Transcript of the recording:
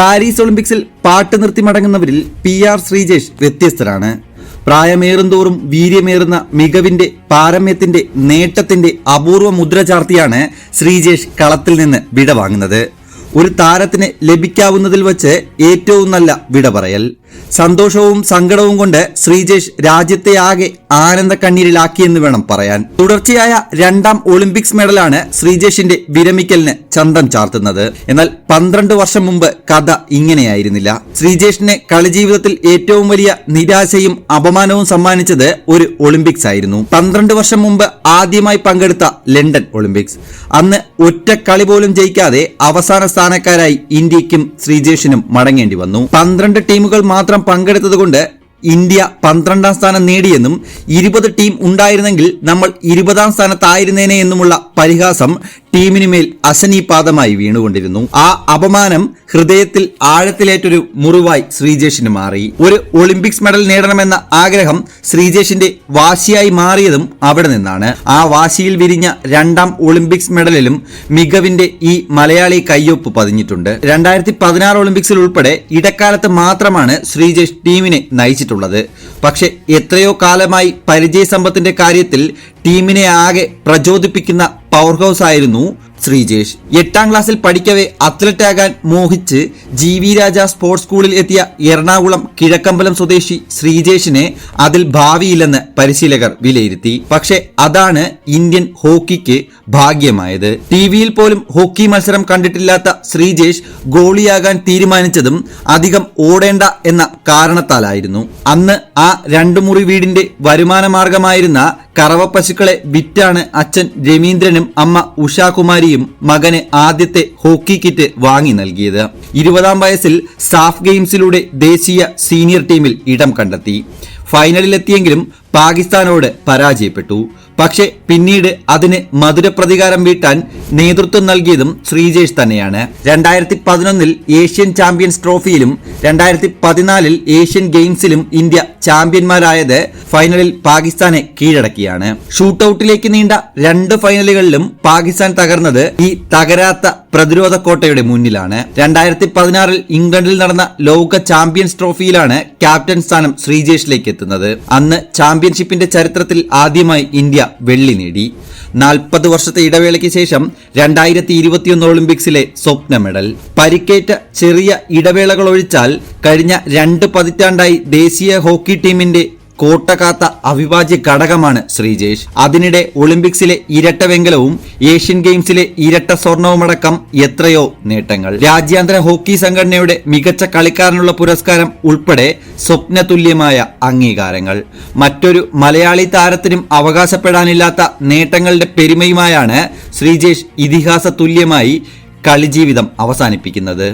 Paris ഒളിമ്പിക്സിൽ പാട്ട് നിർത്തി മടങ്ങുന്നവരിൽ PR ശ്രീജേഷ് വ്യത്യസ്തരാണ്. പ്രായമേറുന്തോറും വീര്യമേറുന്ന മികവിന്റെ പാരമ്യത്തിന്റെ നേട്ടത്തിന്റെ അപൂർവ മുദ്ര ചാർത്തിയാണ് ശ്രീജേഷ് കളത്തിൽ നിന്ന് വിട വാങ്ങുന്നത്. ഒരു താരത്തിന് ലഭിക്കാവുന്നതിൽ വച്ച് ഏറ്റവും നല്ല വിട പറയൽ. സന്തോഷവും സങ്കടവും കൊണ്ട് ശ്രീജേഷ് രാജ്യത്തെ ആകെ ആനന്ദ കണ്ണീരിലാക്കിയെന്ന് വേണം പറയാൻ. തുടർച്ചയായ 2ാം ഒളിമ്പിക്സ് മെഡലാണ് ശ്രീജേഷിന്റെ വിരമിക്കലിന് ചന്തം ചാർത്തുന്നത്. എന്നാൽ 12 വർഷം മുമ്പ് കഥ ഇങ്ങനെയായിരുന്നില്ല. ശ്രീജേഷിന് കളിജീവിതത്തിൽ ഏറ്റവും വലിയ നിരാശയും അപമാനവും സമ്മാനിച്ചത് ഒരു ഒളിമ്പിക്സ് ആയിരുന്നു. 12 വർഷം മുമ്പ് ആദ്യമായി പങ്കെടുത്ത ലണ്ടൻ ഒളിമ്പിക്സ്. അന്ന് ഒറ്റ കളി പോലും ജയിക്കാതെ അവസാന സ്ഥാനക്കാരായി ഇന്ത്യക്കും ശ്രീജേഷിനും മടങ്ങേണ്ടി വന്നു. 12 ടീമുകൾ മാത്രം പങ്കെടുത്തതുകൊണ്ട് ഇന്ത്യ 12ാം സ്ഥാനം നേടിയെന്നും 20 ടീം ഉണ്ടായിരുന്നെങ്കിൽ നമ്മൾ 20ാം സ്ഥാനത്തായിരുന്നേനെ എന്നുമുള്ള പരിഹാസം ടീമിനുമേൽ അശനീപാതമായി വീണുകൊണ്ടിരുന്നു. ആ അപമാനം ഹൃദയത്തിൽ ആഴത്തിലേറ്റൊരു മുറിവായി ശ്രീജേഷിന് മാറി. ഒരു ഒളിമ്പിക്സ് മെഡൽ നേടണമെന്ന ആഗ്രഹം ശ്രീജേഷിന്റെ വാശിയായി മാറിയതും അവിടെ നിന്നാണ്. ആ വാശിയിൽ വിരിഞ്ഞ 2ാം ഒളിമ്പിക്സ് മെഡലിലും മികവിന്റെ ഈ മലയാളി കയ്യൊപ്പ് പതിഞ്ഞിട്ടുണ്ട്. 2016 ഒളിമ്പിക്സിൽ ഉൾപ്പെടെ ഇടക്കാലത്ത് മാത്രമാണ് ശ്രീജേഷ് ടീമിനെ നയിച്ചിട്ടുള്ളത്. പക്ഷെ എത്രയോ കാലമായി പരിചയസമ്പത്തിന്റെ കാര്യത്തിൽ ടീമിനെ ആകെ പ്രചോദിപ്പിക്കുന്ന പവർ ഹൗസ് ആയിരുന്നു ശ്രീജേഷ്. 8ാം ക്ലാസ്സിൽ പഠിക്കവേ അത്ലറ്റാകാൻ മോഹിച്ച് GV രാജ സ്പോർട്സ് സ്കൂളിൽ എത്തിയ എറണാകുളം കിഴക്കമ്പലം സ്വദേശി ശ്രീജേഷിനെ അതിൽ ഭാവിയില്ലെന്ന് പരിശീലകർ വിലയിരുത്തി. പക്ഷെ അതാണ് ഇന്ത്യൻ ഹോക്കിക്ക് ഭാഗ്യമായത്. TVയിൽ പോലും ഹോക്കി മത്സരം കണ്ടിട്ടില്ലാത്ത ശ്രീജേഷ് ഗോളിയാകാൻ തീരുമാനിച്ചതും അധികം ഓടേണ്ട എന്ന കാരണത്താലായിരുന്നു. അന്ന് ആ 2 മുറി വീടിന്റെ വരുമാന മാർഗമായിരുന്ന കറവ പശുക്കളെ വിറ്റാണ് അച്ഛൻ രവീന്ദ്രനും അമ്മ ഉഷാകുമാരിയും മകന് ആദ്യത്തെ ഹോക്കി കിറ്റ് വാങ്ങി നൽകിയത്. 20ാം വയസ്സിൽ സാഫ് ഗെയിംസിലൂടെ ദേശീയ സീനിയർ ടീമിൽ ഇടം കണ്ടെത്തി. ഫൈനലിലെത്തിയെങ്കിലും പാകിസ്ഥാനോട് പരാജയപ്പെട്ടു. പക്ഷെ പിന്നീട് അതിന് മധുര പ്രതികാരം വീട്ടാൻ നേതൃത്വം നൽകിയതും ശ്രീജേഷ് തന്നെയാണ്. 2011 ഏഷ്യൻ ചാമ്പ്യൻസ് ട്രോഫിയിലും 2014 ഏഷ്യൻ ഗെയിംസിലും ഇന്ത്യ ചാമ്പ്യന്മാരായത് ഫൈനലിൽ പാകിസ്ഥാനെ കീഴടക്കിയാണ്. ഷൂട്ടൌട്ടിലേക്ക് നീണ്ട 2 ഫൈനലുകളിലും പാകിസ്ഥാൻ തകർന്നത് ഈ തകരാത്ത പ്രതിരോധ കോട്ടയുടെ മുന്നിലാണ്. 2016 ഇംഗ്ലണ്ടിൽ നടന്ന ലോക ചാമ്പ്യൻസ് ട്രോഫിയിലാണ് ക്യാപ്റ്റൻ സ്ഥാനം ശ്രീജേഷിലേക്ക് എത്തുന്നത്. അന്ന് ചാമ്പ്യൻഷിപ്പിന്റെ ചരിത്രത്തിൽ ആദ്യമായി ഇന്ത്യ വെള്ളി നേടി. 40 വർഷത്തെ ഇടവേളയ്ക്ക് ശേഷം 2021 ഒളിമ്പിക്സിലെ സ്വപ്ന മെഡൽ. പരിക്കേറ്റ ചെറിയ ഇടവേളകൾ ഒഴിച്ചാൽ കഴിഞ്ഞ 2 പതിറ്റാണ്ടായി ദേശീയ ഹോക്കി ടീമിന്റെ കോട്ടകാത്ത അവിഭാജ്യ ഘടകമാണ് ശ്രീജേഷ്. അതിനിടെ ഒളിമ്പിക്സിലെ ഇരട്ട വെങ്കലവും ഏഷ്യൻ ഗെയിംസിലെ ഇരട്ട സ്വർണവുമടക്കം എത്രയോ നേട്ടങ്ങൾ. രാജ്യാന്തര ഹോക്കി സംഘടനയുടെ മികച്ച കളിക്കാരനുള്ള പുരസ്കാരം ഉൾപ്പെടെ സ്വപ്നതുല്യമായ അംഗീകാരങ്ങൾ. മറ്റൊരു മലയാളി താരത്തിനും അവകാശപ്പെടാനില്ലാത്ത നേട്ടങ്ങളുടെ പെരുമയുമായാണ് ശ്രീജേഷ് ഇതിഹാസ തുല്യമായി കളിജീവിതം അവസാനിപ്പിക്കുന്നത്.